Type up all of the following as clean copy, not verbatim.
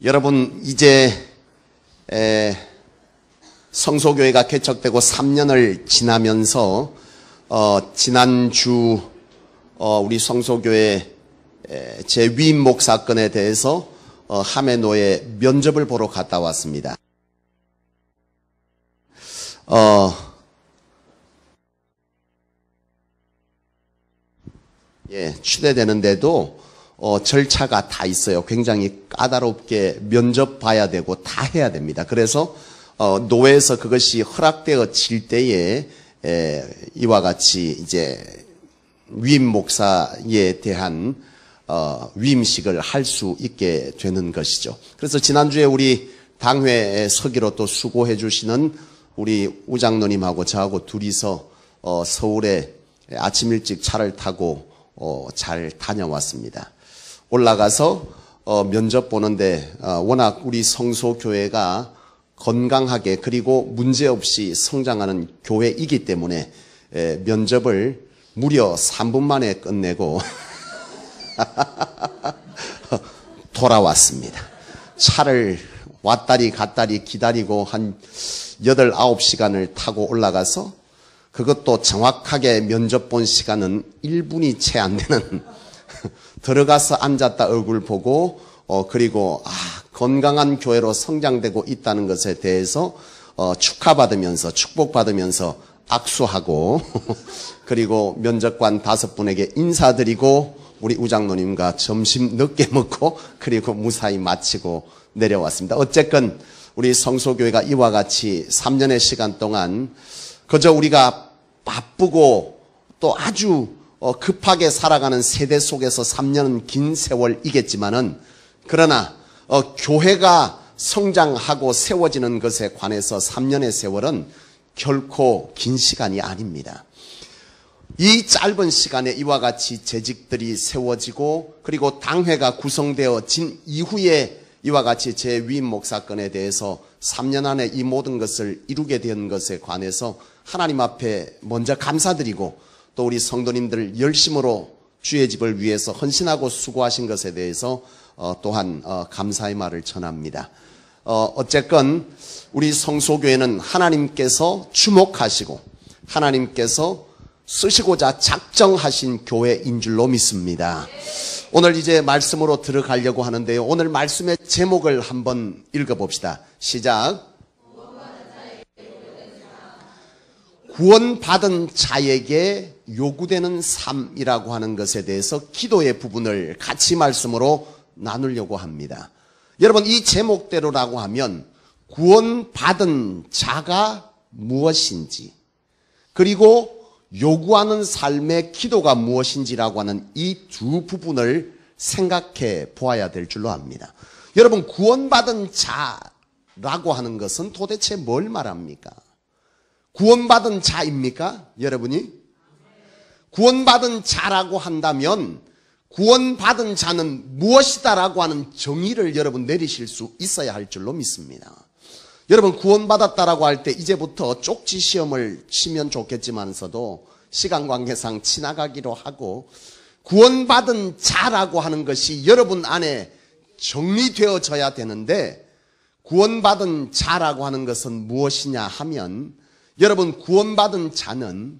여러분, 이제 성소교회가 개척되고 3년을 지나면서 지난주 우리 성소교회 제 위임 목사건에 대해서 하메노에 면접을 보러 갔다 왔습니다. 취대되는데도 절차가 다 있어요. 굉장히 까다롭게 면접 봐야 되고 다 해야 됩니다. 그래서 노회에서 그것이 허락되어질 때에 이와 같이 이제 위임 목사에 대한 위임식을 할 수 있게 되는 것이죠. 그래서 지난주에 우리 당회에 서기로 또 수고해 주시는 우리 우장로님하고 저하고 둘이서 서울에 아침 일찍 차를 타고 잘 다녀왔습니다. 올라가서 면접 보는데 워낙 우리 성소교회가 건강하게 그리고 문제없이 성장하는 교회이기 때문에 면접을 무려 3분 만에 끝내고 돌아왔습니다. 차를 왔다리 갔다리 기다리고 한 8, 9시간을 타고 올라가서 그것도 정확하게 면접 본 시간은 1분이 채 안 되는 들어가서 앉았다 얼굴 보고 그리고 건강한 교회로 성장되고 있다는 것에 대해서 축하받으면서 축복받으면서 악수하고 그리고 면접관 5분에게 인사드리고 우리 우장로님과 점심 늦게 먹고 그리고 무사히 마치고 내려왔습니다. 어쨌건 우리 성소교회가 이와 같이 3년의 시간 동안 그저 우리가 바쁘고 또 아주 급하게 살아가는 세대 속에서 3년은 긴 세월이겠지만은 그러나 교회가 성장하고 세워지는 것에 관해서 3년의 세월은 결코 긴 시간이 아닙니다. 이 짧은 시간에 이와 같이 재직들이 세워지고 그리고 당회가 구성되어진 이후에 이와 같이 제 위임 목사건에 대해서 3년 안에 이 모든 것을 이루게 된 것에 관해서 하나님 앞에 먼저 감사드리고 또 우리 성도님들 열심으로 주의 집을 위해서 헌신하고 수고하신 것에 대해서 또한 감사의 말을 전합니다. 어쨌건 우리 성소교회는 하나님께서 주목하시고 하나님께서 쓰시고자 작정하신 교회인 줄로 믿습니다. 오늘 이제 말씀으로 들어가려고 하는데요. 오늘 말씀의 제목을 한번 읽어봅시다. 시작. 구원받은 자에게 요구되는 삶이라고 하는 것에 대해서 기도의 부분을 같이 말씀으로 나누려고 합니다. 여러분, 이 제목대로라고 하면 구원받은 자가 무엇인지 그리고 요구하는 삶의 기도가 무엇인지라고 하는 이 두 부분을 생각해 보아야 될 줄로 압니다. 여러분, 구원받은 자라고 하는 것은 도대체 뭘 말합니까? 구원받은 자입니까? 여러분이? 구원받은 자라고 한다면 구원받은 자는 무엇이다라고 하는 정의를 여러분 내리실 수 있어야 할 줄로 믿습니다. 여러분, 구원받았다라고 할 때 이제부터 쪽지 시험을 치면 좋겠지만서도 시간 관계상 지나가기로 하고 구원받은 자라고 하는 것이 여러분 안에 정리되어져야 되는데 구원받은 자라고 하는 것은 무엇이냐 하면 여러분, 구원받은 자는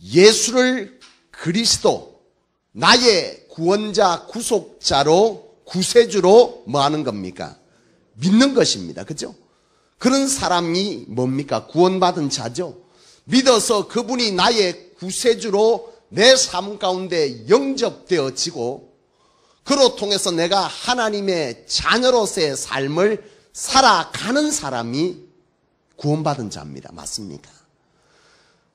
예수를 그리스도 나의 구원자 구속자로 구세주로 뭐 하는 겁니까? 믿는 것입니다. 그죠? 그런 사람이 뭡니까? 구원받은 자죠. 믿어서 그분이 나의 구세주로 내 삶 가운데 영접되어지고 그로 통해서 내가 하나님의 자녀로서의 삶을 살아가는 사람이 구원받은 자입니다. 맞습니까?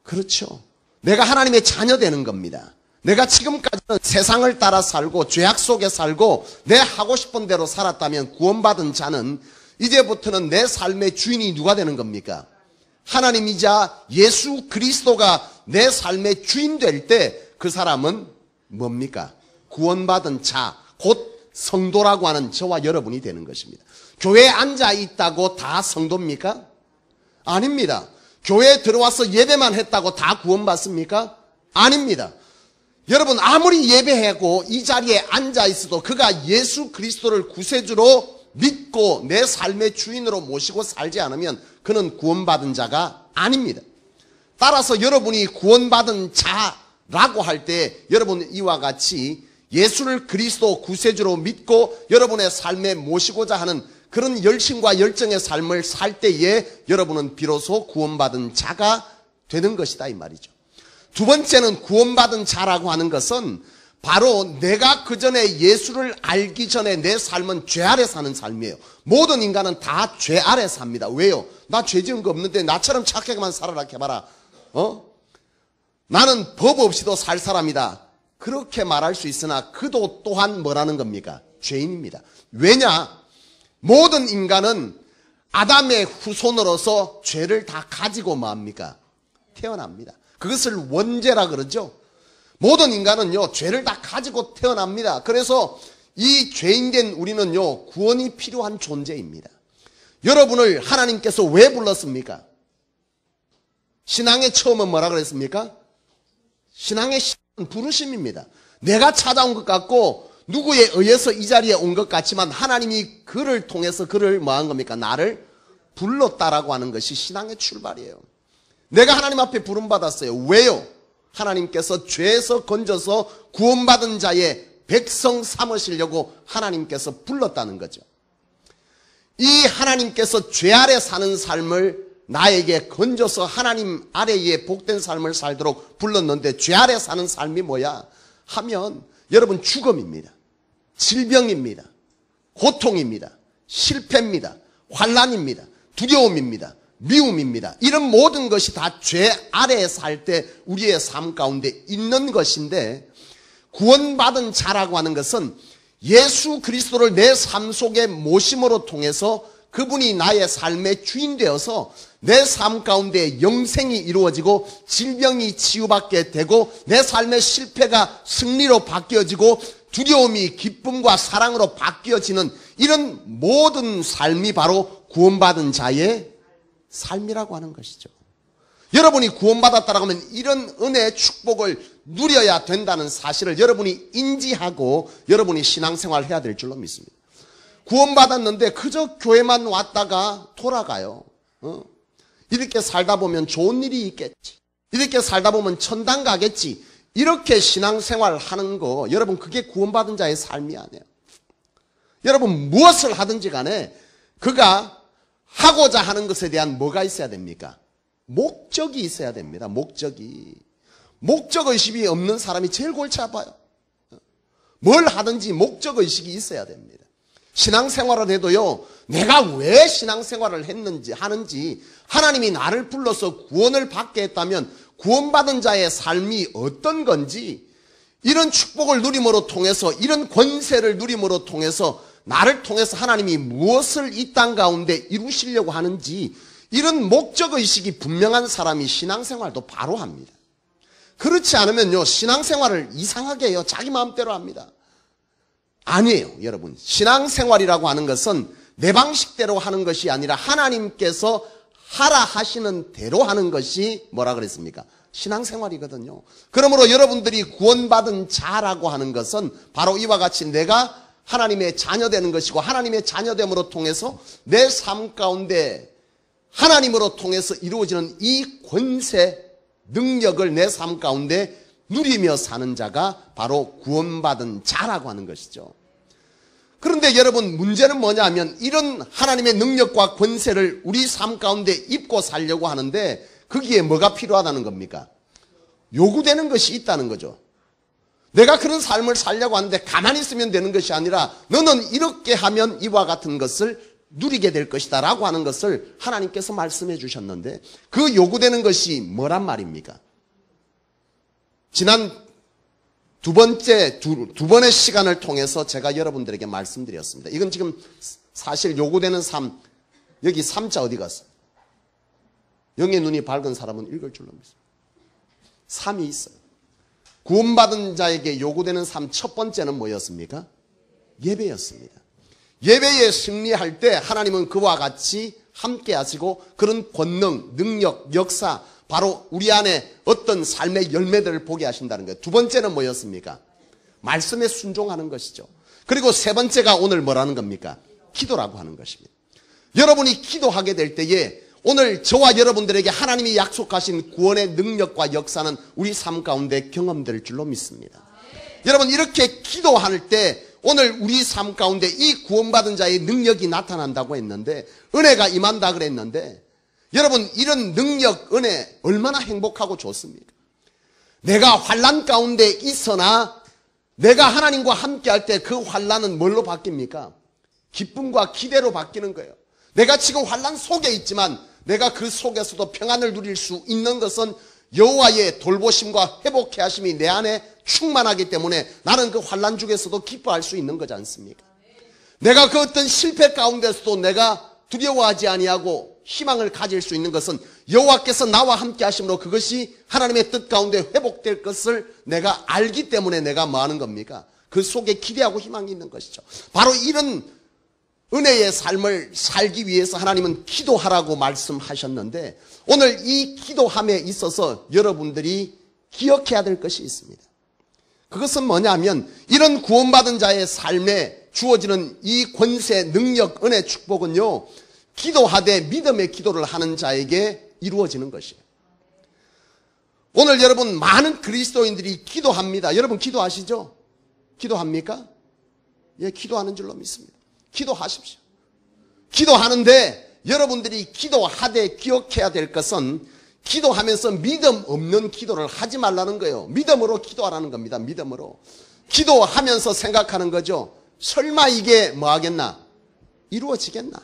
그렇죠. 내가 하나님의 자녀 되는 겁니다. 내가 지금까지는 세상을 따라 살고 죄악 속에 살고 내 하고 싶은 대로 살았다면 구원받은 자는 이제부터는 내 삶의 주인이 누가 되는 겁니까? 하나님이자 예수 그리스도가 내 삶의 주인 될 때 그 사람은 뭡니까? 구원받은 자, 곧 성도라고 하는 저와 여러분이 되는 것입니다. 교회에 앉아 있다고 다 성도입니까? 아닙니다. 교회에 들어와서 예배만 했다고 다 구원받습니까? 아닙니다. 여러분, 아무리 예배하고 이 자리에 앉아 있어도 그가 예수 그리스도를 구세주로 믿고 내 삶의 주인으로 모시고 살지 않으면 그는 구원받은 자가 아닙니다. 따라서 여러분이 구원받은 자라고 할 때 여러분 이와 같이 예수를 그리스도 구세주로 믿고 여러분의 삶에 모시고자 하는 그런 열심과 열정의 삶을 살 때에 여러분은 비로소 구원받은 자가 되는 것이다 이 말이죠. 두 번째는 구원받은 자라고 하는 것은 바로 내가 그전에 예수를 알기 전에 내 삶은 죄 아래 사는 삶이에요. 모든 인간은 다 죄 아래 삽니다. 왜요? 나 죄 지은 거 없는데 나처럼 착하게만 살아라 해봐라. 나는 법 없이도 살 사람이다. 그렇게 말할 수 있으나 그도 또한 뭐라는 겁니까? 죄인입니다. 왜냐? 모든 인간은 아담의 후손으로서 죄를 다 가지고 뭐합니까? 태어납니다. 그것을 원죄라 그러죠. 모든 인간은요 죄를 다 가지고 태어납니다. 그래서 이 죄인된 우리는요 구원이 필요한 존재입니다. 여러분을 하나님께서 왜 불렀습니까? 신앙의 처음은 뭐라 그랬습니까? 신앙의 시작은 부르심입니다. 내가 찾아온 것 같고 누구에 의해서 이 자리에 온 것 같지만 하나님이 그를 통해서 그를 뭐한 겁니까? 나를 불렀다라고 하는 것이 신앙의 출발이에요. 내가 하나님 앞에 부름받았어요. 왜요? 하나님께서 죄에서 건져서 구원받은 자의 백성 삼으시려고 하나님께서 불렀다는 거죠. 이 하나님께서 죄 아래 사는 삶을 나에게 건져서 하나님 아래에 복된 삶을 살도록 불렀는데 죄 아래 사는 삶이 뭐야? 하면 여러분 죽음입니다. 질병입니다. 고통입니다. 실패입니다. 환난입니다. 두려움입니다. 미움입니다. 이런 모든 것이 다 죄 아래에 살 때 우리의 삶 가운데 있는 것인데 구원받은 자라고 하는 것은 예수 그리스도를 내 삶 속에 모심으로 통해서 그분이 나의 삶의 주인 되어서 내 삶 가운데 영생이 이루어지고 질병이 치유받게 되고 내 삶의 실패가 승리로 바뀌어지고 두려움이 기쁨과 사랑으로 바뀌어지는 이런 모든 삶이 바로 구원받은 자의 삶이라고 하는 것이죠. 여러분이 구원받았다라고 하면 이런 은혜의 축복을 누려야 된다는 사실을 여러분이 인지하고 여러분이 신앙생활을 해야 될 줄로 믿습니다. 구원받았는데 그저 교회만 왔다가 돌아가요. 이렇게 살다 보면 좋은 일이 있겠지. 이렇게 살다 보면 천당 가겠지. 이렇게 신앙생활을 하는 거 여러분 그게 구원받은 자의 삶이 아니에요. 여러분 무엇을 하든지 간에 그가 하고자 하는 것에 대한 뭐가 있어야 됩니까? 목적이 있어야 됩니다. 목적의식이 없는 사람이 제일 골치 아파요. 뭘 하든지 목적의식이 있어야 됩니다. 신앙생활을 해도요 내가 왜 신앙생활을 하는지 하나님이 나를 불러서 구원을 받게 했다면 구원받은 자의 삶이 어떤 건지 이런 축복을 누림으로 통해서 이런 권세를 누림으로 통해서 나를 통해서 하나님이 무엇을 이 땅 가운데 이루시려고 하는지 이런 목적의식이 분명한 사람이 신앙생활도 바로 합니다. 그렇지 않으면요 신앙생활을 이상하게 해요. 자기 마음대로 합니다. 아니에요 여러분. 신앙생활이라고 하는 것은 내 방식대로 하는 것이 아니라 하나님께서 하라 하시는 대로 하는 것이 뭐라 그랬습니까? 신앙생활이거든요. 그러므로 여러분들이 구원받은 자라고 하는 것은 바로 이와 같이 내가 하나님의 자녀되는 것이고 하나님의 자녀됨으로 통해서 내 삶 가운데 하나님으로 통해서 이루어지는 이 권세, 능력을 내 삶 가운데 누리며 사는 자가 바로 구원받은 자라고 하는 것이죠. 그런데 여러분 문제는 뭐냐 하면 이런 하나님의 능력과 권세를 우리 삶 가운데 입고 살려고 하는데 거기에 뭐가 필요하다는 겁니까? 요구되는 것이 있다는 거죠. 내가 그런 삶을 살려고 하는데 가만히 있으면 되는 것이 아니라 너는 이렇게 하면 이와 같은 것을 누리게 될 것이다 라고 하는 것을 하나님께서 말씀해 주셨는데 그 요구되는 것이 뭐란 말입니까? 지난 두 번의 시간을 통해서 제가 여러분들에게 말씀드렸습니다. 이건 지금 사실 요구되는 삶, 여기 3자 어디 갔어? 영의 눈이 밝은 사람은 읽을 줄로 믿습니다. 3이 있어요. 구원받은 자에게 요구되는 삶 첫 번째는 뭐였습니까? 예배였습니다. 예배에 승리할 때 하나님은 그와 같이 함께 하시고 그런 권능, 능력, 역사 바로 우리 안에 어떤 삶의 열매들을 보게 하신다는 거예요. 두 번째는 뭐였습니까? 말씀에 순종하는 것이죠. 그리고 세 번째가 오늘 뭐라는 겁니까? 기도라고 하는 것입니다. 여러분이 기도하게 될 때에 오늘 저와 여러분들에게 하나님이 약속하신 구원의 능력과 역사는 우리 삶 가운데 경험될 줄로 믿습니다. 여러분, 이렇게 기도할 때 오늘 우리 삶 가운데 이 구원받은 자의 능력이 나타난다고 했는데, 은혜가 임한다 그랬는데, 여러분, 이런 능력, 은혜 얼마나 행복하고 좋습니까? 내가 환난 가운데 있으나 내가 하나님과 함께 할 때 그 환난은 뭘로 바뀝니까? 기쁨과 기대로 바뀌는 거예요. 내가 지금 환난 속에 있지만 내가 그 속에서도 평안을 누릴 수 있는 것은 여호와의 돌보심과 회복케 하심이 내 안에 충만하기 때문에 나는 그 환난 중에서도 기뻐할 수 있는 거지 않습니까? 내가 그 어떤 실패 가운데서도 내가 두려워하지 아니하고 희망을 가질 수 있는 것은 여호와께서 나와 함께 하심으로 그것이 하나님의 뜻 가운데 회복될 것을 내가 알기 때문에 내가 뭐 하는 겁니까? 그 속에 기대하고 희망이 있는 것이죠. 바로 이런 은혜의 삶을 살기 위해서 하나님은 기도하라고 말씀하셨는데, 오늘 이 기도함에 있어서 여러분들이 기억해야 될 것이 있습니다. 그것은 뭐냐면, 이런 구원받은 자의 삶에 주어지는 이 권세, 능력, 은혜, 축복은요, 기도하되 믿음의 기도를 하는 자에게 이루어지는 것이에요. 오늘 여러분, 많은 그리스도인들이 기도합니다. 여러분 기도하시죠? 기도합니까? 예, 기도하는 줄로 믿습니다. 기도하십시오. 기도하는데 여러분들이 기도하되 기억해야 될 것은, 기도하면서 믿음 없는 기도를 하지 말라는 거예요. 믿음으로 기도하라는 겁니다. 믿음으로. 기도하면서 생각하는 거죠. 설마 이게 뭐 하겠나? 이루어지겠나?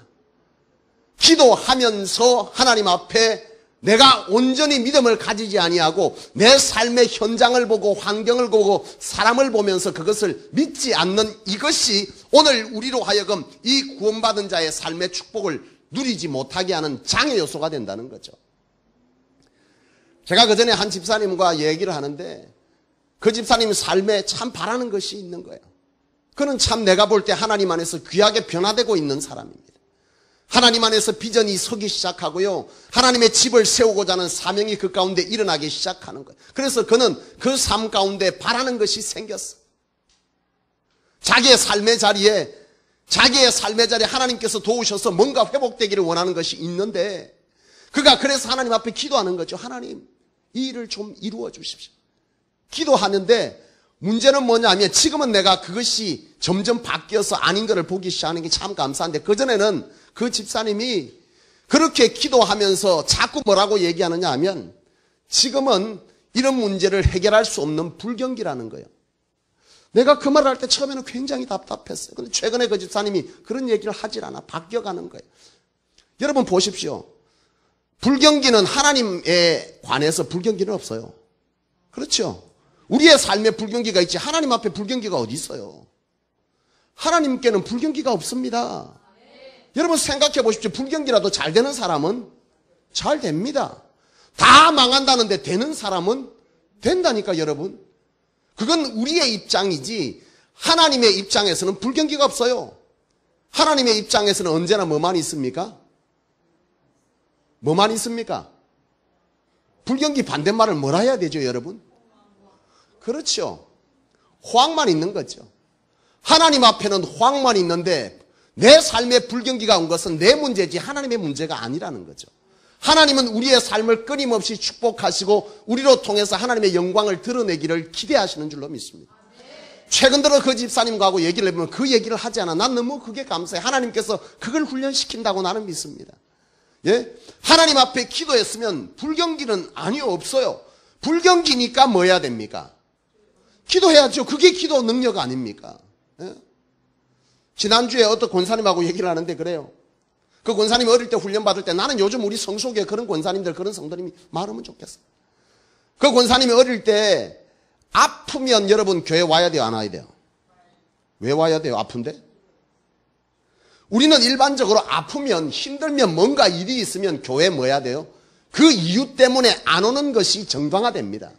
기도하면서 하나님 앞에 내가 온전히 믿음을 가지지 아니하고 내 삶의 현장을 보고 환경을 보고 사람을 보면서 그것을 믿지 않는 이것이 오늘 우리로 하여금 이 구원받은 자의 삶의 축복을 누리지 못하게 하는 장애 요소가 된다는 거죠. 제가 그전에 한 집사님과 얘기를 하는데, 그 집사님 삶에 참 바라는 것이 있는 거예요. 그는 참 내가 볼 때 하나님 안에서 귀하게 변화되고 있는 사람입니다. 하나님 안에서 비전이 서기 시작하고요, 하나님의 집을 세우고자 하는 사명이 그 가운데 일어나기 시작하는 거예요. 그래서 그는 그 삶 가운데 바라는 것이 생겼어. 자기의 삶의 자리에 하나님께서 도우셔서 뭔가 회복되기를 원하는 것이 있는데, 그가 그래서 하나님 앞에 기도하는 거죠. 하나님, 이 일을 좀 이루어 주십시오. 기도하는데 문제는 뭐냐면, 지금은 내가 그것이 점점 바뀌어서 아닌 것을 보기 시작하는 게 참 감사한데, 그전에는 그 집사님이 그렇게 기도하면서 자꾸 뭐라고 얘기하느냐 하면, 지금은 이런 문제를 해결할 수 없는 불경기라는 거예요. 내가 그 말을 할 때 처음에는 굉장히 답답했어요. 그런데 최근에 그 집사님이 그런 얘기를 하질 않아. 바뀌어가는 거예요. 여러분 보십시오. 불경기는 하나님에 관해서 불경기는 없어요. 그렇죠? 우리의 삶에 불경기가 있지 하나님 앞에 불경기가 어디 있어요? 하나님께는 불경기가 없습니다. 여러분 생각해 보십시오. 불경기라도 잘 되는 사람은 잘 됩니다. 다 망한다는데 되는 사람은 된다니까 여러분. 그건 우리의 입장이지 하나님의 입장에서는 불경기가 없어요. 하나님의 입장에서는 언제나 뭐만 있습니까? 뭐만 있습니까? 불경기 반대말을 뭐라 해야 되죠 여러분? 그렇죠. 호황만 있는 거죠. 하나님 앞에는 호황만 있는데 내 삶에 불경기가 온 것은 내 문제지 하나님의 문제가 아니라는 거죠. 하나님은 우리의 삶을 끊임없이 축복하시고 우리로 통해서 하나님의 영광을 드러내기를 기대하시는 줄로 믿습니다. 최근 들어 그 집사님하고 얘기를 해보면 그 얘기를 하지 않아. 난 너무 그게 감사해. 하나님께서 그걸 훈련시킨다고 나는 믿습니다. 예? 하나님 앞에 기도했으면 불경기는 아니요 없어요. 불경기니까 뭐 해야 됩니까? 기도해야죠. 그게 기도 능력 아닙니까? 예? 지난주에 어떤 권사님하고 얘기를 하는데 그래요. 그 권사님이 어릴 때 훈련 받을 때 나는 요즘 우리 성속에 그런 권사님들 그런 성도님이 많으면 좋겠어. 그 권사님이 어릴 때 아프면 여러분 교회 와야 돼요 안 와야 돼요? 왜 와야 돼요? 아픈데? 우리는 일반적으로 아프면 힘들면 뭔가 일이 있으면 교회에 뭐 해야 돼요? 그 이유 때문에 안 오는 것이 정당화됩니다.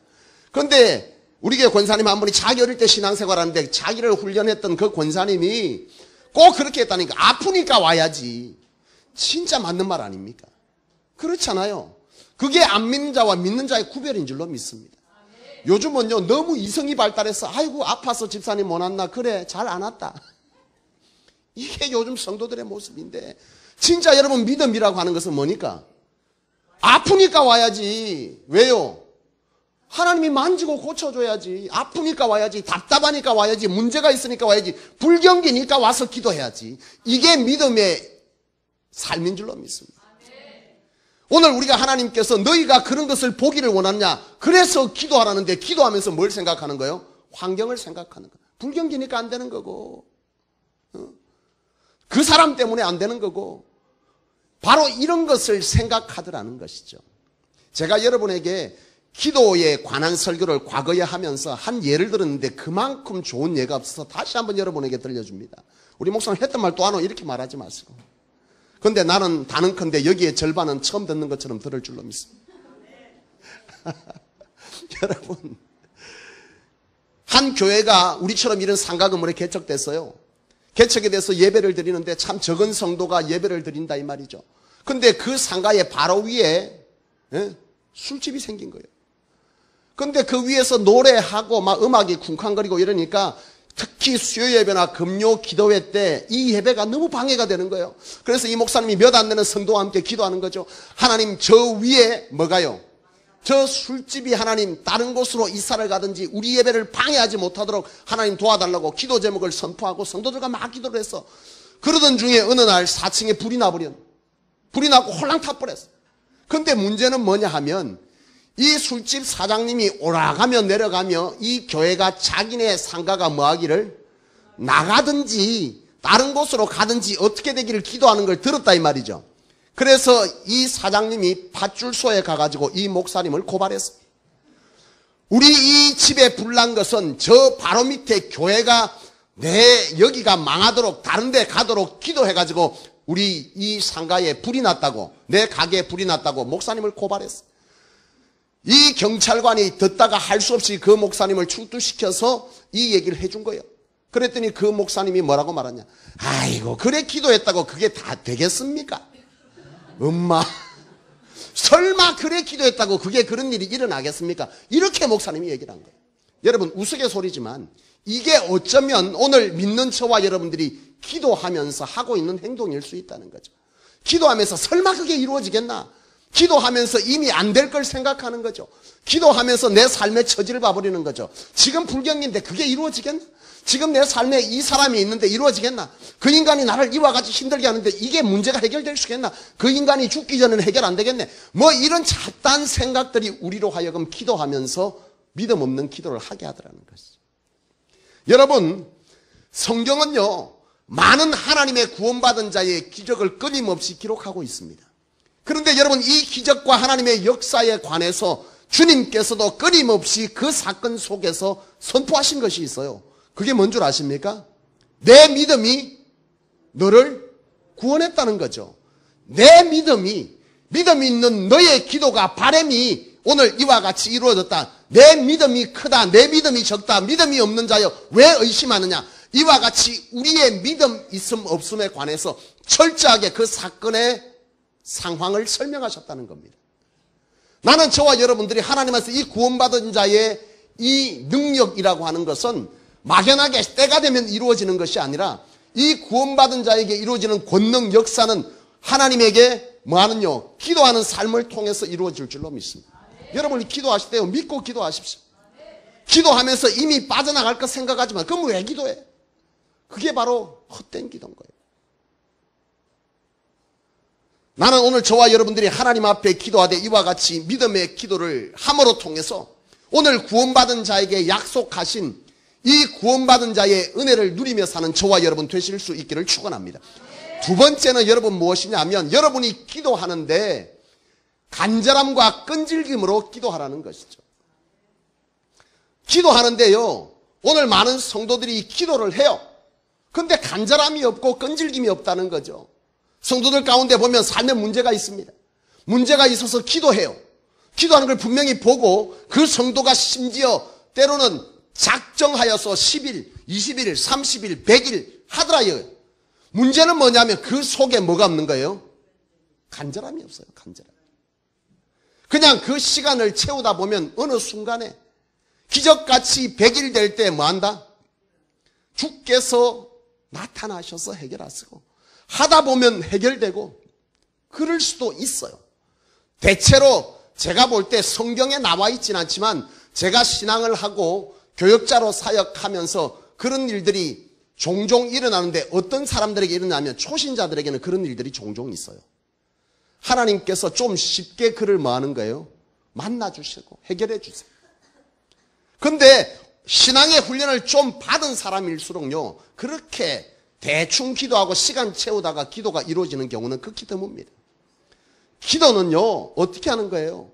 그런데 우리 교회 권사님 한 분이 자기 어릴 때 신앙생활하는데 자기를 훈련했던 그 권사님이 꼭 그렇게 했다니까. 아프니까 와야지. 진짜 맞는 말 아닙니까? 그렇잖아요. 그게 안 믿는 자와 믿는 자의 구별인 줄로 믿습니다. 요즘은요 너무 이성이 발달해서 아이고 아파서 집사님 못 왔나? 그래 잘 안 왔다. 이게 요즘 성도들의 모습인데, 진짜 여러분 믿음이라고 하는 것은 뭐니까? 아프니까 와야지. 왜요? 하나님이 만지고 고쳐줘야지. 아프니까 와야지. 답답하니까 와야지. 문제가 있으니까 와야지. 불경기니까 와서 기도해야지. 이게 믿음의 삶인 줄로 믿습니다. 오늘 우리가 하나님께서 너희가 그런 것을 보기를 원하느냐, 그래서 기도하라는데, 기도하면서 뭘 생각하는 거예요? 환경을 생각하는 거예요. 불경기니까 안 되는 거고, 그 사람 때문에 안 되는 거고, 바로 이런 것을 생각하더라는 것이죠. 제가 여러분에게 기도에 관한 설교를 과거에 하면서 한 예를 들었는데 그만큼 좋은 예가 없어서 다시 한번 여러분에게 들려줍니다. 우리 목사님 했던 말 또 하나 이렇게 말하지 마시고. 그런데 나는 다는컨대 여기에 절반은 처음 듣는 것처럼 들을 줄로 믿습니다. 여러분, 한 교회가 우리처럼 이런 상가 건물에 개척됐어요. 개척이 돼서 예배를 드리는데 참 적은 성도가 예배를 드린다 이 말이죠. 근데 그 상가의 바로 위에 술집이 생긴 거예요. 근데 그 위에서 노래하고 막 음악이 쿵쾅거리고 이러니까 특히 수요 예배나 금요 기도회 때 이 예배가 너무 방해가 되는 거예요. 그래서 이 목사님이 몇 안 되는 성도와 함께 기도하는 거죠. 하나님, 저 위에 뭐가요? 저 술집이 하나님 다른 곳으로 이사를 가든지 우리 예배를 방해하지 못하도록 하나님 도와달라고 기도 제목을 선포하고 성도들과 막 기도를 했어. 그러던 중에 어느 날 4층에 불이 나버렸. 불이 나고 홀랑 타버렸어. 근데 문제는 뭐냐 하면 이 술집 사장님이 오락가며 내려가며 이 교회가 자기네 상가가 뭐하기를 나가든지 다른 곳으로 가든지 어떻게 되기를 기도하는 걸 들었다 이 말이죠. 그래서 이 사장님이 밧줄소에 가가지고 이 목사님을 고발했어. 우리 이 집에 불난 것은 저 바로 밑에 교회가 내 여기가 망하도록 다른 데 가도록 기도해가지고 우리 이 상가에 불이 났다고, 내 가게에 불이 났다고 목사님을 고발했어. 이 경찰관이 듣다가 할 수 없이 그 목사님을 출두시켜서 이 얘기를 해준 거예요. 그랬더니 그 목사님이 뭐라고 말하냐. 아이고, 그래 기도했다고 그게 다 되겠습니까? 엄마, 설마 그래 기도했다고 그게 그런 일이 일어나겠습니까? 이렇게 목사님이 얘기를 한 거예요. 여러분, 우스갯소리지만 이게 어쩌면 오늘 믿는 저와 여러분들이 기도하면서 하고 있는 행동일 수 있다는 거죠. 기도하면서 설마 그게 이루어지겠나? 기도하면서 이미 안 될 걸 생각하는 거죠. 기도하면서 내 삶의 처지를 봐버리는 거죠. 지금 불경인데 그게 이루어지겠나? 지금 내 삶에 이 사람이 있는데 이루어지겠나? 그 인간이 나를 이와 같이 힘들게 하는데 이게 문제가 해결될 수 있겠나? 그 인간이 죽기 전에는 해결 안 되겠네. 뭐 이런 잡다한 생각들이 우리로 하여금 기도하면서 믿음 없는 기도를 하게 하더라는 것이죠. 여러분, 성경은요, 많은 하나님의 구원받은 자의 기적을 끊임없이 기록하고 있습니다. 그런데 여러분, 이 기적과 하나님의 역사에 관해서 주님께서도 끊임없이 그 사건 속에서 선포하신 것이 있어요. 그게 뭔 줄 아십니까? 내 믿음이 너를 구원했다는 거죠. 내 믿음이, 믿음 있는 너의 기도가, 바람이 오늘 이와 같이 이루어졌다. 내 믿음이 크다, 내 믿음이 적다, 믿음이 없는 자여 왜 의심하느냐. 이와 같이 우리의 믿음 있음 없음에 관해서 철저하게 그 사건의 상황을 설명하셨다는 겁니다. 나는 저와 여러분들이 하나님께서 이 구원받은 자의 이 능력이라고 하는 것은 막연하게 때가 되면 이루어지는 것이 아니라 이 구원받은 자에게 이루어지는 권능 역사는 하나님에게 뭐하는요? 기도하는 삶을 통해서 이루어질 줄로 믿습니다. 여러분이 기도하실 때요, 믿고 기도하십시오. 기도하면서 이미 빠져나갈 것 생각하지 마. 그럼 왜 기도해? 그게 바로 헛된 기도인 거예요. 나는 오늘 저와 여러분들이 하나님 앞에 기도하되 이와 같이 믿음의 기도를 함으로 통해서 오늘 구원받은 자에게 약속하신 이 구원받은 자의 은혜를 누리며 사는 저와 여러분 되실 수 있기를 축원합니다. 두 번째는 여러분 무엇이냐면 여러분이 기도하는데 간절함과 끈질김으로 기도하라는 것이죠. 기도하는데요, 오늘 많은 성도들이 기도를 해요. 근데 간절함이 없고 끈질김이 없다는 거죠. 성도들 가운데 보면 삶에 문제가 있습니다. 문제가 있어서 기도해요. 기도하는 걸 분명히 보고 그 성도가 심지어 때로는 작정하여서 10일, 20일, 30일, 100일 하더라요. 문제는 뭐냐면 그 속에 뭐가 없는 거예요? 간절함이 없어요. 간절함. 그냥 그 시간을 채우다 보면 어느 순간에 기적같이 100일 될 때 뭐한다? 주께서 나타나셔서 해결하시고 하다 보면 해결되고 그럴 수도 있어요. 대체로 제가 볼 때 성경에 나와 있지는 않지만 제가 신앙을 하고 교역자로 사역하면서 그런 일들이 종종 일어나는데 어떤 사람들에게 일어나면 초신자들에게는 그런 일들이 종종 있어요. 하나님께서 좀 쉽게 그를 뭐 하는 거예요? 만나주시고 해결해 주세요. 근데 신앙의 훈련을 좀 받은 사람일수록요, 그렇게 대충 기도하고 시간 채우다가 기도가 이루어지는 경우는 극히 드뭅니다. 기도는요, 어떻게 하는 거예요?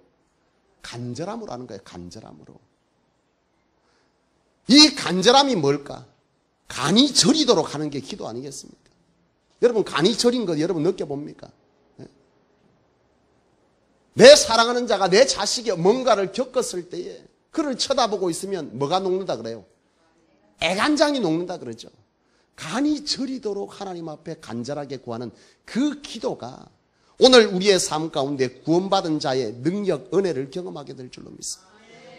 간절함으로 하는 거예요, 간절함으로. 이 간절함이 뭘까? 간이 저리도록 하는 게 기도 아니겠습니까? 여러분, 간이 저린 거 여러분 느껴봅니까? 내 사랑하는 자가 내 자식이 뭔가를 겪었을 때에 그를 쳐다보고 있으면 뭐가 녹는다 그래요? 애간장이 녹는다 그러죠. 간이 저리도록 하나님 앞에 간절하게 구하는 그 기도가 오늘 우리의 삶 가운데 구원받은 자의 능력, 은혜를 경험하게 될 줄로 믿습니다.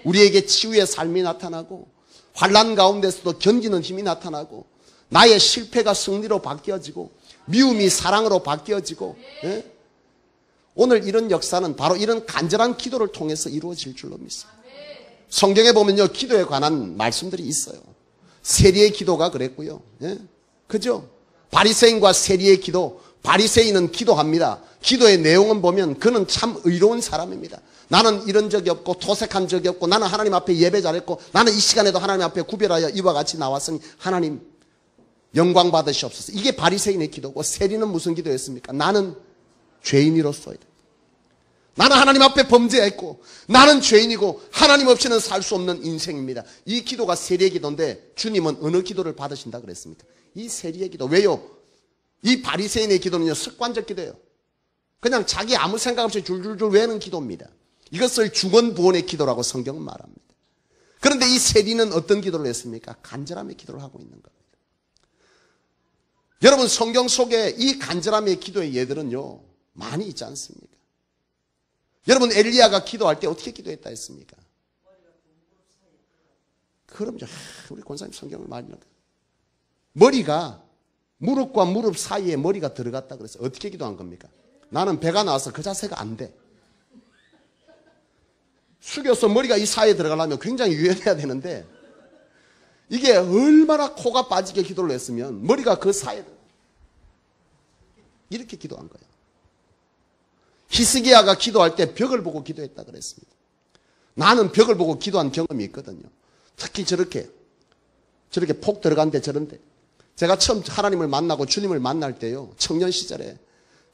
우리에게 치유의 삶이 나타나고 환난 가운데서도 견디는 힘이 나타나고 나의 실패가 승리로 바뀌어지고 미움이 사랑으로 바뀌어지고, 예? 오늘 이런 역사는 바로 이런 간절한 기도를 통해서 이루어질 줄로 믿습니다. 성경에 보면요, 기도에 관한 말씀들이 있어요. 세리의 기도가 그랬고요. 예? 그죠? 바리새인과 세리의 기도. 바리새인은 기도합니다. 기도의 내용은 보면 그는 참 의로운 사람입니다. 나는 이런 적이 없고 토색한 적이 없고 나는 하나님 앞에 예배 잘했고 나는 이 시간에도 하나님 앞에 구별하여 이와 같이 나왔으니 하나님 영광 받으시옵소서. 이게 바리새인의 기도고, 세리는 무슨 기도였습니까? 나는 죄인이로서이다. 나는 하나님 앞에 범죄했고 나는 죄인이고 하나님 없이는 살 수 없는 인생입니다. 이 기도가 세리의 기도인데 주님은 어느 기도를 받으신다 그랬습니까? 이 세리의 기도. 왜요? 이 바리새인의 기도는요, 습관적 기도예요. 그냥 자기 아무 생각 없이 줄줄줄 외는 기도입니다. 이것을 중언부언의 기도라고 성경은 말합니다. 그런데 이 세리는 어떤 기도를 했습니까? 간절함의 기도를 하고 있는 겁니다. 여러분, 성경 속에 이 간절함의 기도의 예들은요, 많이 있지 않습니까? 여러분, 엘리야가 기도할 때 어떻게 기도했다 했습니까? 그럼요. 우리 권사님 성경을 많이 읽어요. 머리가 무릎과 무릎 사이에 머리가 들어갔다 그래서 어떻게 기도한 겁니까? 나는 배가 나와서 그 자세가 안 돼. 숙여서 머리가 이 사이에 들어가려면 굉장히 유연해야 되는데 이게 얼마나 코가 빠지게 기도를 했으면 머리가 그 사이에 이렇게 기도한 거예요. 히스기야가 기도할 때 벽을 보고 기도했다 그랬습니다. 나는 벽을 보고 기도한 경험이 있거든요. 특히 저렇게 폭 들어간데 저런데 제가 처음 하나님을 만나고 주님을 만날 때요, 청년 시절에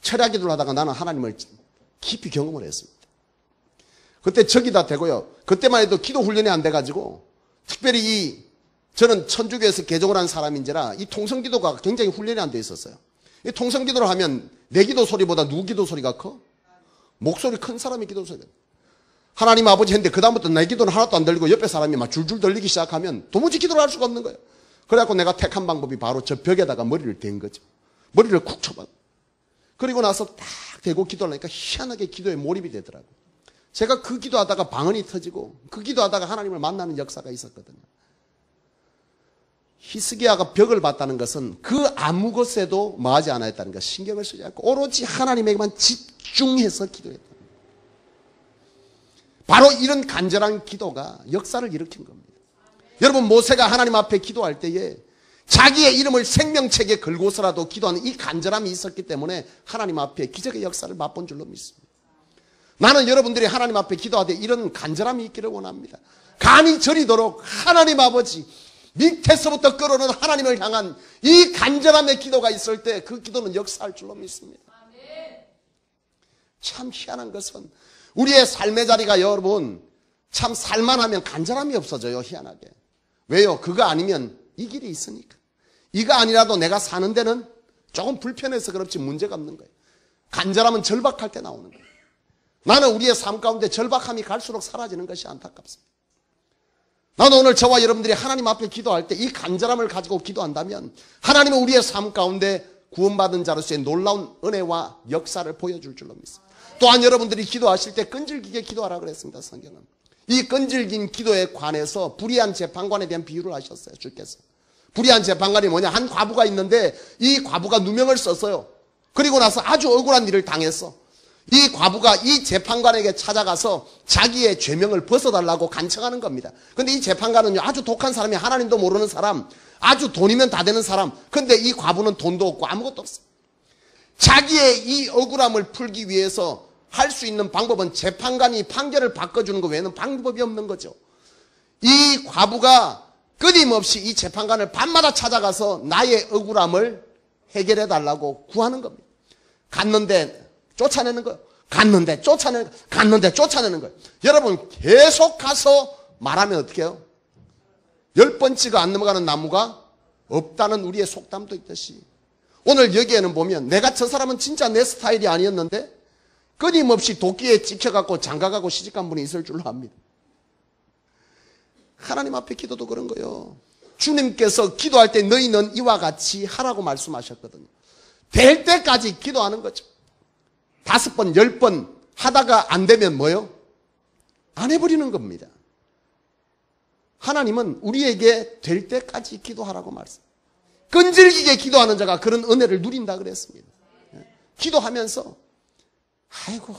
철야 기도를 하다가 나는 하나님을 깊이 경험을 했습니다. 그때 저기다 대고요, 그때만 해도 기도 훈련이 안 돼가지고 특별히 저는 천주교에서 개종을 한 사람인지라 이 통성기도가 굉장히 훈련이 안 돼 있었어요. 이 통성기도를 하면 내 기도 소리보다 누구 기도 소리가 커? 목소리 큰 사람이 기도 소리가. 하나님 아버지 했는데 그다음부터 내 기도는 하나도 안 들리고 옆에 사람이 막 줄줄 들리기 시작하면 도무지 기도를 할 수가 없는 거예요. 그래갖고 내가 택한 방법이 바로 저 벽에다가 머리를 댄 거죠. 머리를 쿡 쳐봐. 그리고 나서 딱 대고 기도를 하니까 희한하게 기도에 몰입이 되더라고요. 제가 그 기도하다가 방언이 터지고 그 기도하다가 하나님을 만나는 역사가 있었거든요. 히스기야가 벽을 봤다는 것은 그 아무 것에도 뭐하지 않았다는 것, 신경을 쓰지 않고 오로지 하나님에게만 집중해서 기도했다. 바로 이런 간절한 기도가 역사를 일으킨 겁니다. 여러분, 모세가 하나님 앞에 기도할 때에 자기의 이름을 생명책에 걸고서라도 기도하는 이 간절함이 있었기 때문에 하나님 앞에 기적의 역사를 맛본 줄로 믿습니다. 나는 여러분들이 하나님 앞에 기도하되 이런 간절함이 있기를 원합니다. 간이 저리도록 하나님 아버지, 밑에서부터 끌어오는 하나님을 향한 이 간절함의 기도가 있을 때 그 기도는 역사할 줄로 믿습니다. 참 희한한 것은 우리의 삶의 자리가 여러분 참 살만하면 간절함이 없어져요. 희한하게. 왜요? 그거 아니면 이 길이 있으니까. 이거 아니라도 내가 사는 데는 조금 불편해서 그렇지 문제가 없는 거예요. 간절함은 절박할 때 나오는 거예요. 나는 우리의 삶 가운데 절박함이 갈수록 사라지는 것이 안타깝습니다. 나는 오늘 저와 여러분들이 하나님 앞에 기도할 때 이 간절함을 가지고 기도한다면 하나님은 우리의 삶 가운데 구원받은 자로서의 놀라운 은혜와 역사를 보여줄 줄로 믿습니다. 또한 여러분들이 기도하실 때 끈질기게 기도하라 그랬습니다. 성경은 이 끈질긴 기도에 관해서 불의한 재판관에 대한 비유를 하셨어요. 주께서 불의한 재판관이 뭐냐? 한 과부가 있는데 이 과부가 누명을 썼어요. 그리고 나서 아주 억울한 일을 당했어. 이 과부가 이 재판관에게 찾아가서 자기의 죄명을 벗어달라고 간청하는 겁니다. 근데 이 재판관은요, 아주 독한 사람이, 하나님도 모르는 사람, 아주 돈이면 다 되는 사람. 근데 이 과부는 돈도 없고 아무것도 없어. 자기의 이 억울함을 풀기 위해서 할 수 있는 방법은 재판관이 판결을 바꿔주는 것 외에는 방법이 없는 거죠. 이 과부가 끊임없이 이 재판관을 밤마다 찾아가서 나의 억울함을 해결해 달라고 구하는 겁니다. 갔는데 쫓아내는 거예요. 갔는데 쫓아내는 거예요. 갔는데 쫓아내는 거예요. 여러분, 계속 가서 말하면 어떻게 해요? 10번째가 안 넘어가는 나무가 없다는 우리의 속담도 있듯이, 오늘 여기에는 보면 내가 저 사람은 진짜 내 스타일이 아니었는데 끊임없이 도끼에 찍혀갖고 장가가고 시집간 분이 있을 줄로 압니다. 하나님 앞에 기도도 그런 거예요. 주님께서 기도할 때 너희는 이와 같이 하라고 말씀하셨거든요. 될 때까지 기도하는 거죠. 5번, 10번 하다가 안 되면 뭐요? 안 해버리는 겁니다. 하나님은 우리에게 될 때까지 기도하라고 말씀. 끈질기게 기도하는 자가 그런 은혜를 누린다 그랬습니다. 기도하면서 아이고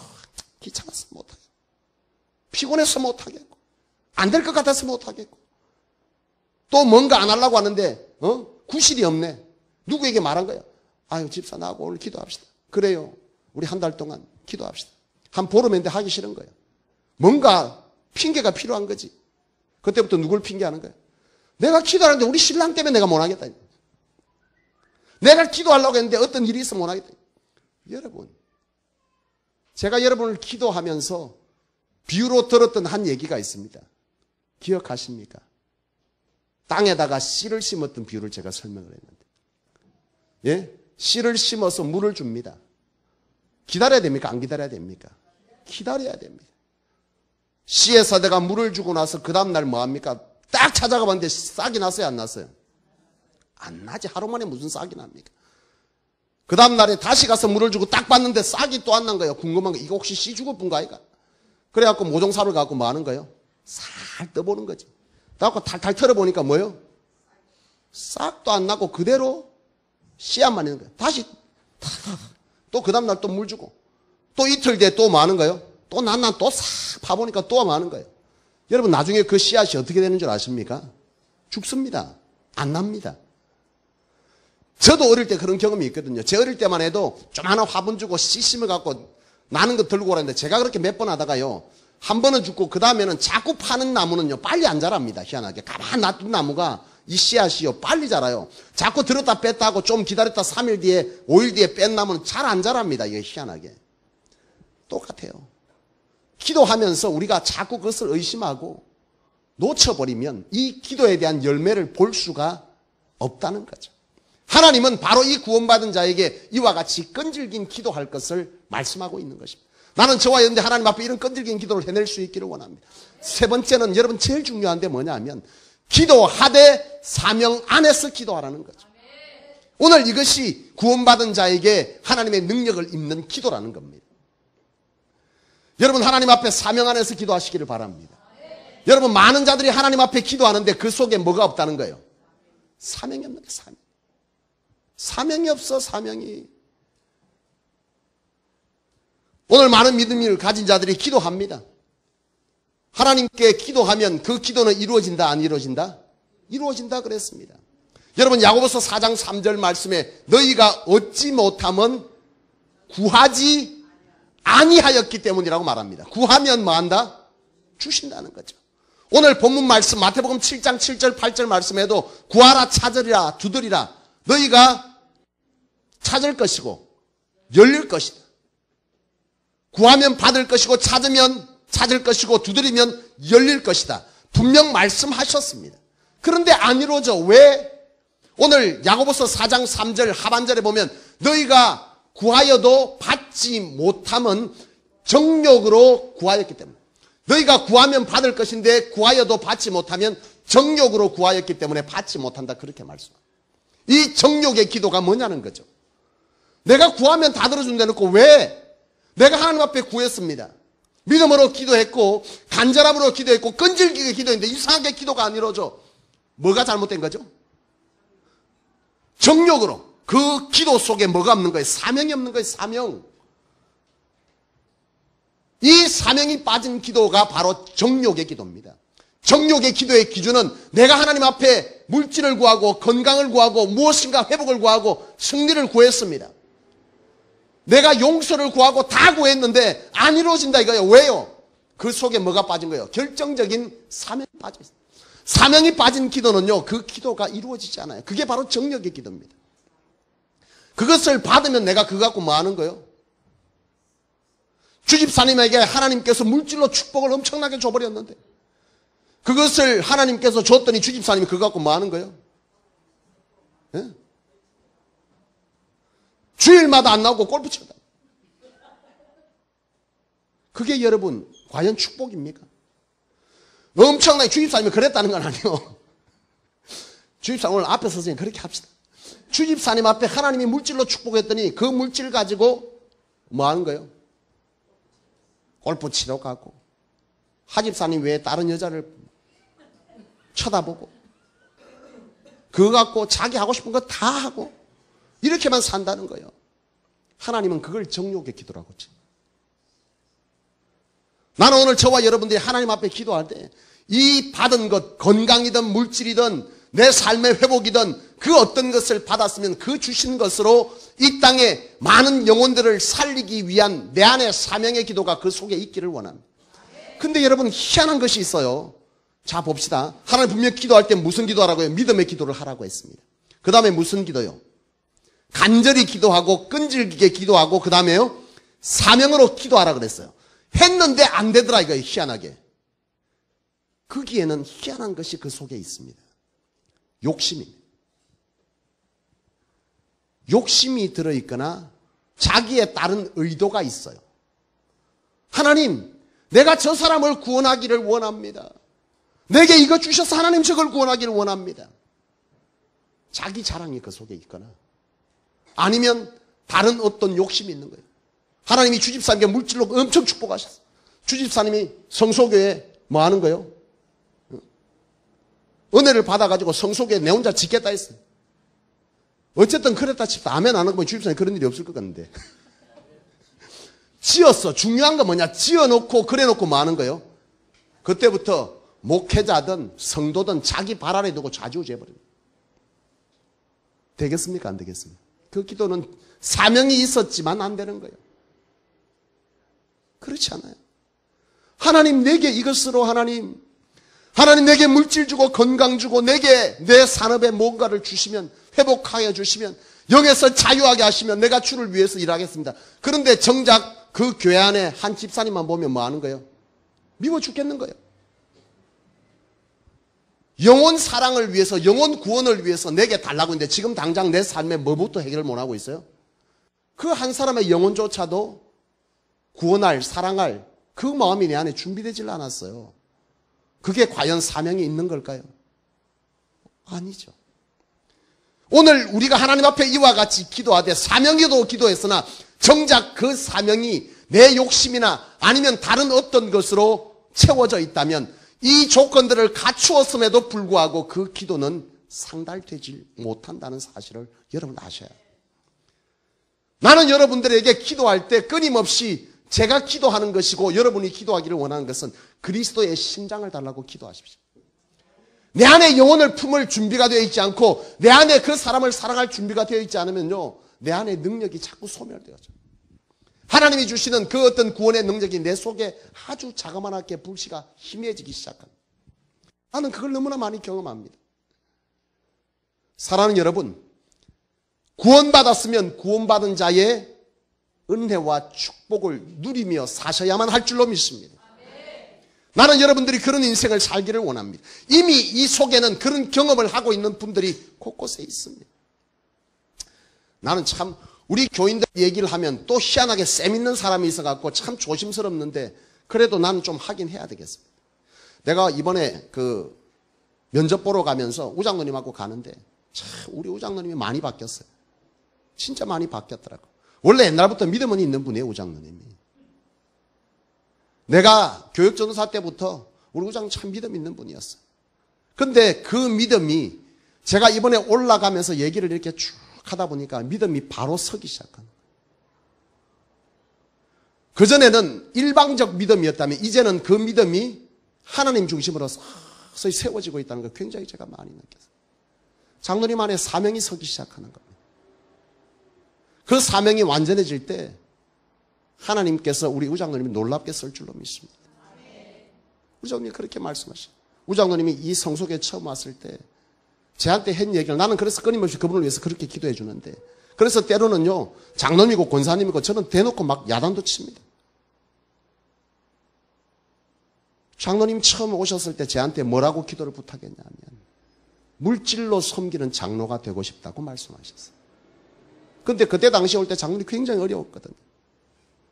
귀찮아서 못하겠고, 피곤해서 못하겠고, 안 될 것 같아서 못하겠고, 또 뭔가 안 하려고 하는데 구실이 없네. 누구에게 말한 거야? 아유 집사 나하고 오늘 기도합시다. 그래요. 우리 한 달 동안 기도합시다. 한 보름인데 하기 싫은 거야. 뭔가 핑계가 필요한 거지. 그때부터 누굴 핑계하는 거야? 내가 기도하는데 우리 신랑 때문에 내가 못 하겠다. 내가 기도하려고 했는데 어떤 일이 있으면 못 하겠다. 여러분, 제가 여러분을 기도하면서 비유로 들었던 한 얘기가 있습니다. 기억하십니까? 땅에다가 씨를 심었던 비유를 제가 설명을 했는데, 예? 씨를 심어서 물을 줍니다. 기다려야 됩니까? 안 기다려야 됩니까? 기다려야 됩니다. 씨의 사대가 물을 주고 나서 그 다음날 뭐합니까? 딱 찾아가 봤는데 싹이 났어요? 안 났어요? 안 나지. 하루 만에 무슨 싹이 납니까? 그 다음날에 다시 가서 물을 주고 딱 봤는데 싹이 또 안 난 거예요. 궁금한 거, 이거 혹시 씨 죽을 뿐가 아이가? 그래갖고 모종삽을 갖고 뭐 하는 거예요? 살 떠보는 거지. 그래갖고 탈탈 털어보니까 뭐예요? 싹도 안 나고 그대로 씨앗만 있는 거예요. 다시 또 그 다음날 또 물 주고, 또 이틀 뒤에 또 뭐 하는 거예요? 또 난 또 싹 파보니까 또 뭐 하는 거예요? 여러분, 나중에 그 씨앗이 어떻게 되는 줄 아십니까? 죽습니다. 안 납니다. 저도 어릴 때 그런 경험이 있거든요. 제 어릴 때만 해도 좀 하나 화분 주고 씨 심어갖고 나는 거 들고 오라는데, 제가 그렇게 몇 번 하다가요, 한 번은 죽고 그 다음에는 자꾸 파는 나무는요 빨리 안 자랍니다. 희한하게 가만 놔둔 나무가 이 씨앗이요 빨리 자라요. 자꾸 들었다 뺐다 하고 좀 기다렸다 3일 뒤에 5일 뒤에 뺀 나무는 잘 안 자랍니다. 이게 희한하게 똑같아요. 기도하면서 우리가 자꾸 그것을 의심하고 놓쳐버리면 이 기도에 대한 열매를 볼 수가 없다는 거죠. 하나님은 바로 이 구원받은 자에게 이와 같이 끈질긴 기도할 것을 말씀하고 있는 것입니다. 나는 저와 여러분들 하나님 앞에 이런 끈질긴 기도를 해낼 수 있기를 원합니다. 세 번째는, 여러분 제일 중요한 데 뭐냐 하면, 기도하되 사명 안에서 기도하라는 거죠. 오늘 이것이 구원받은 자에게 하나님의 능력을 입는 기도라는 겁니다. 여러분, 하나님 앞에 사명 안에서 기도하시기를 바랍니다. 여러분, 많은 자들이 하나님 앞에 기도하는데 그 속에 뭐가 없다는 거예요? 사명이 없는 거예요. 사명이 없어. 사명이. 오늘 많은 믿음을 가진 자들이 기도합니다. 하나님께 기도하면 그 기도는 이루어진다, 안 이루어진다? 이루어진다 그랬습니다. 여러분, 야고보서 4장 3절 말씀에 너희가 얻지 못함은 구하지 아니하였기 때문이라고 말합니다. 구하면 뭐 한다? 주신다는 거죠. 오늘 본문 말씀 마태복음 7장 7절 8절 말씀에도 구하라, 찾으리라, 두드리라. 너희가 찾을 것이고 열릴 것이다. 구하면 받을 것이고 찾으면 찾을 것이고 두드리면 열릴 것이다. 분명 말씀하셨습니다. 그런데 안 이루어져. 왜? 오늘 야고보서 4장 3절 하반절에 보면 너희가 구하여도 받지 못함은 정욕으로 구하였기 때문에, 너희가 구하면 받을 것인데 구하여도 받지 못하면 정욕으로 구하였기 때문에 받지 못한다. 그렇게 말씀합니다. 이 정욕의 기도가 뭐냐는 거죠. 내가 구하면 다 들어준다 놓고 왜? 내가 하나님 앞에 구했습니다. 믿음으로 기도했고 간절함으로 기도했고 끈질기게 기도했는데 이상하게 기도가 안 이루어져. 뭐가 잘못된 거죠? 정욕으로. 그 기도 속에 뭐가 없는 거예요? 사명이 없는 거예요. 사명. 이 사명이 빠진 기도가 바로 정욕의 기도입니다. 정욕의 기도의 기준은 내가 하나님 앞에 물질을 구하고 건강을 구하고 무엇인가 회복을 구하고 승리를 구했습니다. 내가 용서를 구하고 다 구했는데 안 이루어진다 이거예요. 왜요? 그 속에 뭐가 빠진 거예요? 결정적인 사명이 빠져 있어요. 사명이 빠진 기도는요, 그 기도가 이루어지지 않아요. 그게 바로 정욕의 기도입니다. 그것을 받으면 내가 그거 갖고 뭐 하는 거예요? 주집사님에게 하나님께서 물질로 축복을 엄청나게 줘버렸는데 그것을 하나님께서 줬더니 주집사님이 그거 갖고 뭐 하는 거예요? 예? 주일마다 안 나오고 골프 쳐다. 그게 여러분 과연 축복입니까? 엄청나게 주집사님이 그랬다는 건 아니에요. 주집사님 오늘 앞에 서서 그렇게 합시다. 주집사님 앞에 하나님이 물질로 축복했더니 그 물질 가지고 뭐 하는 거예요? 골프 치러 가고 하집사님 외에 다른 여자를 쳐다보고 그거 갖고 자기 하고 싶은 거 다 하고 이렇게만 산다는 거예요. 하나님은 그걸 정욕의 기도라고 했죠. 나는 오늘 저와 여러분들이 하나님 앞에 기도할 때 이 받은 것, 건강이든 물질이든 내 삶의 회복이든 그 어떤 것을 받았으면 그 주신 것으로 이 땅에 많은 영혼들을 살리기 위한 내 안의 사명의 기도가 그 속에 있기를 원합니다. 근데 여러분 희한한 것이 있어요. 자 봅시다. 하나님 분명히 기도할 때 무슨 기도하라고요? 믿음의 기도를 하라고 했습니다. 그 다음에 무슨 기도요? 간절히 기도하고 끈질기게 기도하고 그 다음에요 사명으로 기도하라 그랬어요. 했는데 안 되더라 이거예요. 희한하게. 거기에는 희한한 것이 그 속에 있습니다. 욕심입니다. 욕심이 들어있거나 자기에 따른 의도가 있어요. 하나님, 내가 저 사람을 구원하기를 원합니다. 내게 이거 주셔서 하나님 저걸 구원하기를 원합니다. 자기 자랑이 그 속에 있거나 아니면 다른 어떤 욕심이 있는 거예요. 하나님이 주집사님께 물질로 엄청 축복하셨어요. 주집사님이 성소교회에 뭐 하는 거예요? 은혜를 받아가지고 성소교회 내 혼자 짓겠다 했어요. 어쨌든 그랬다 칩시다. 아멘 안 하면 주집사님 그런 일이 없을 것 같은데. 지었어. 중요한 건 뭐냐? 지어놓고 그래놓고 뭐 하는 거예요? 그때부터 목회자든 성도든 자기 발 아래 두고 좌지우지해버려요. 되겠습니까? 안 되겠습니까? 그 기도는 사명이 있었지만 안 되는 거예요. 그렇지 않아요. 하나님 내게 이것으로 하나님 내게 물질 주고 건강 주고 내게 내 산업에 뭔가를 주시면 회복하여 주시면 영에서 자유하게 하시면 내가 주를 위해서 일하겠습니다. 그런데 정작 그 교회 안에 한 집사님만 보면 뭐 하는 거예요? 미워 죽겠는 거예요. 영혼 사랑을 위해서 영혼 구원을 위해서 내게 달라고 했는데 지금 당장 내 삶에 뭐부터 해결을 못하고 있어요? 그 한 사람의 영혼조차도 구원할 사랑할 그 마음이 내 안에 준비되질 않았어요. 그게 과연 사명이 있는 걸까요? 아니죠. 오늘 우리가 하나님 앞에 이와 같이 기도하되 사명에도 기도했으나 정작 그 사명이 내 욕심이나 아니면 다른 어떤 것으로 채워져 있다면 이 조건들을 갖추었음에도 불구하고 그 기도는 상달되지 못한다는 사실을 여러분 아셔야 해요. 나는 여러분들에게 기도할 때 끊임없이 제가 기도하는 것이고 여러분이 기도하기를 원하는 것은 그리스도의 심장을 달라고 기도하십시오. 내 안에 영혼을 품을 준비가 되어 있지 않고 내 안에 그 사람을 사랑할 준비가 되어 있지 않으면요 내 안에 능력이 자꾸 소멸되어져. 하나님이 주시는 그 어떤 구원의 능력이 내 속에 아주 자그마하게 불씨가 희미해지기 시작합니다. 나는 그걸 너무나 많이 경험합니다. 사랑하는 여러분, 구원받았으면 구원받은 자의 은혜와 축복을 누리며 사셔야만 할 줄로 믿습니다. 나는 여러분들이 그런 인생을 살기를 원합니다. 이미 이 속에는 그런 경험을 하고 있는 분들이 곳곳에 있습니다. 나는 참 우리 교인들 얘기를 하면 또 희한하게 쌤 있는 사람이 있어갖고 참 조심스럽는데 그래도 나는 좀 하긴 해야 되겠습니다. 내가 이번에 그 면접 보러 가면서 우장로님하고 가는데 참 우리 우장로님이 많이 바뀌었어요. 진짜 많이 바뀌었더라고요. 원래 옛날부터 믿음은 있는 분이에요, 우장로님이. 내가 교육전도사 때부터 우리 우장 참 믿음 있는 분이었어요. 근데 그 믿음이 제가 이번에 올라가면서 얘기를 이렇게 쭉 하다 보니까 믿음이 바로 서기 시작하는 거예요. 그전에는 일방적 믿음이었다면 이제는 그 믿음이 하나님 중심으로 서서히 세워지고 있다는 걸 굉장히 제가 많이 느꼈어요. 장로님 안에 사명이 서기 시작하는 겁니다. 그 사명이 완전해질 때 하나님께서 우리 우장로님이 놀랍게 쓸 줄로 믿습니다. 우장로님이 그렇게 말씀하시죠. 우장로님이 이 성소에 처음 왔을 때 제한테 한 얘기를 나는 그래서 끊임없이 그분을 위해서 그렇게 기도해 주는데 그래서 때로는요 장로님이고 권사님이고 저는 대놓고 막 야단도 칩니다. 장로님 처음 오셨을 때 저한테 뭐라고 기도를 부탁했냐면 물질로 섬기는 장로가 되고 싶다고 말씀하셨어요. 그런데 그때 당시에 올 때 장로님이 굉장히 어려웠거든요.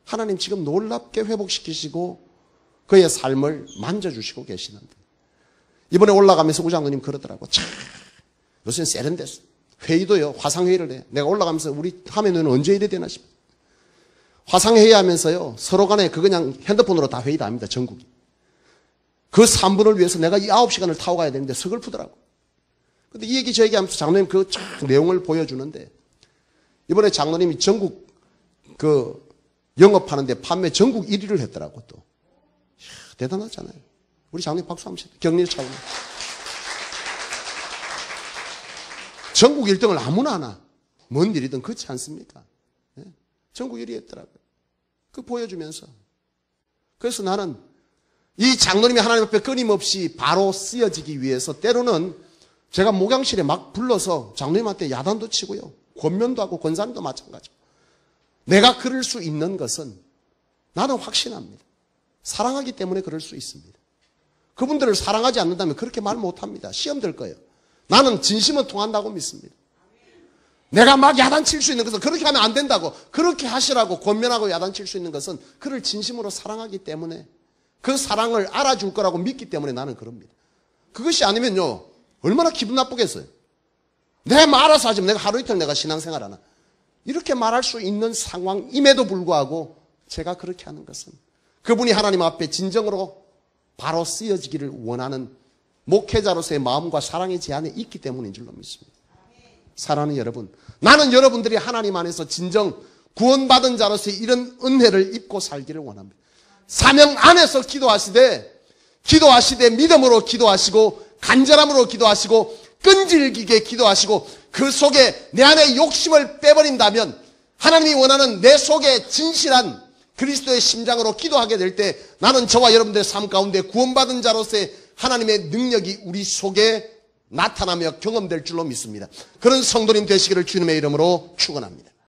하나님 지금 놀랍게 회복시키시고 그의 삶을 만져주시고 계시는데 이번에 올라가면서 우장로님 그러더라고. 참 요새는 세련됐어. 회의도요 화상회의를 해. 내가 올라가면서 우리 하면은 언제 이래 되나 싶어. 화상회의 하면서요 서로 간에 그 그냥 핸드폰으로 다 회의 다 합니다. 전국이. 그 3분을 위해서 내가 이 9시간을 타고 가야 되는데 서글프더라고. 근데 이 얘기 저 얘기하면서 장로님 그 내용을 보여주는데 이번에 장로님이 전국 그 영업하는데 판매 전국 1위를 했더라고 또. 이야, 대단하잖아요. 우리 장로님 박수 한번 쳐요. 격려 차원. 전국 1등을 아무나 하나. 뭔 일이든 그렇지 않습니까? 네? 전국 1위 했더라고요. 그 보여주면서. 그래서 나는 이 장로님이 하나님 앞에 끊임없이 바로 쓰여지기 위해서 때로는 제가 목양실에 막 불러서 장로님한테 야단도 치고요. 권면도 하고 권사님도 마찬가지고. 내가 그럴 수 있는 것은 나는 확신합니다. 사랑하기 때문에 그럴 수 있습니다. 그분들을 사랑하지 않는다면 그렇게 말 못합니다. 시험 될 거예요. 나는 진심은 통한다고 믿습니다. 내가 막 야단칠 수 있는 것은 그렇게 하면 안 된다고 그렇게 하시라고 권면하고 야단칠 수 있는 것은 그를 진심으로 사랑하기 때문에 그 사랑을 알아줄 거라고 믿기 때문에 나는 그럽니다. 그것이 아니면요 얼마나 기분 나쁘겠어요. 내가 알아서 하지만 내가 하루 이틀 내가 신앙생활 하나 이렇게 말할 수 있는 상황임에도 불구하고 제가 그렇게 하는 것은 그분이 하나님 앞에 진정으로 바로 쓰여지기를 원하는 목회자로서의 마음과 사랑의 제안에 있기 때문인 줄로 믿습니다. 사랑하는 여러분, 나는 여러분들이 하나님 안에서 진정 구원받은 자로서의 이런 은혜를 입고 살기를 원합니다. 사명 안에서 기도하시되 믿음으로 기도하시고 간절함으로 기도하시고 끈질기게 기도하시고 그 속에 내 안에 욕심을 빼버린다면 하나님이 원하는 내 속에 진실한 그리스도의 심장으로 기도하게 될 때 나는 저와 여러분들의 삶 가운데 구원받은 자로서의 하나님의 능력이 우리 속에 나타나며 경험될 줄로 믿습니다. 그런 성도님 되시기를 주님의 이름으로 축원합니다.